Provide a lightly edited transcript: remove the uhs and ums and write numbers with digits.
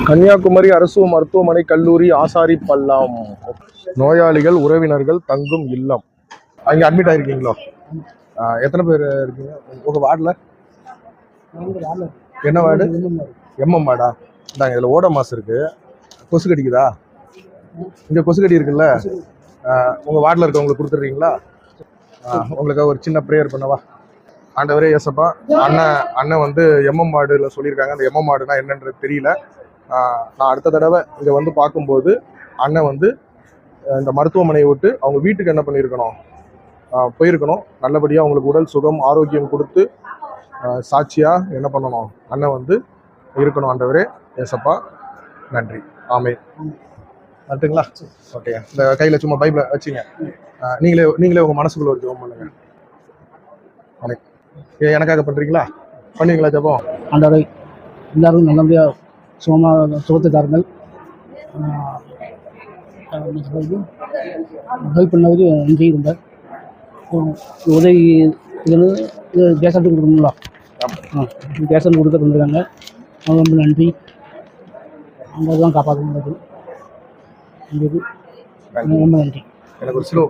கன்னியாகுமரி அரசு மருத்துவமனை கல்லூரி ஆசாரி பல்லாம் நோயாளிகள் உறவினர்கள் தங்கும் இல்லம். அங்கே அட்மிட் ஆயிருக்கீங்களோ? எத்தனை பேர் இருக்கீங்க உங்க வார்டில்? என்ன வார்டு? எம்எம் வார்டா? இந்தாங்க, இதில் ஓட மாசு இருக்கு. கொசு கடிக்குதா? இங்கே கொசு கடி இருக்குல்ல, உங்கள் வார்டில் இருக்கவங்களுக்கு கொடுத்துட்றீங்களா? உங்களுக்கு ஒரு சின்ன ப்ரேயர் பண்ணவா? ஆண்டவரே இயேசப்பா, அண்ணன் வந்து எம்எம் வார்டில் சொல்லியிருக்காங்க. அந்த எம்எம் வார்டுனா என்னன்றது தெரியல. நான் அடுத்த தடவை இங்கே வந்து பார்க்கும்போது அண்ணன் வந்து இந்த மருத்துவமனையை விட்டு அவங்க வீட்டுக்கு என்ன பண்ணியிருக்கணும், போயிருக்கணும். நல்லபடியாக அவங்களுக்கு உடல் சுகம் ஆரோக்கியம் கொடுத்து சாட்சியாக என்ன பண்ணணும், அண்ணன் வந்து இருக்கணும். ஆண்டவரே இயேசப்பா, நன்றி. ஆமே. கரெக்டுங்களா? ஓகே. இந்த கையில் சும்மா பைபிளை வச்சுங்க. நீங்களே உங்கள் மனசுக்குள்ள ஒரு ஜெபம் பண்ணுங்க. எனக்காக பண்ணுறீங்களா? பண்ணுவீங்களா ஜெபம்? ஆண்டவரை எல்லாரும் நல்லபடியாக சுகத்தை தாருங்கள். ஹெல்ப் பண்ணதுக்கு நன்றி. ரொம்ப உதவி இது பேஷண்ட்டு கொடுக்கணுங்களா? பேஷண்ட் கொடுக்க தந்துருக்காங்க, ரொம்ப நன்றி. அந்த தான் காப்பாற்ற முடியாது. ரொம்ப நன்றி. எனக்கு ஒரு ஸ்லோ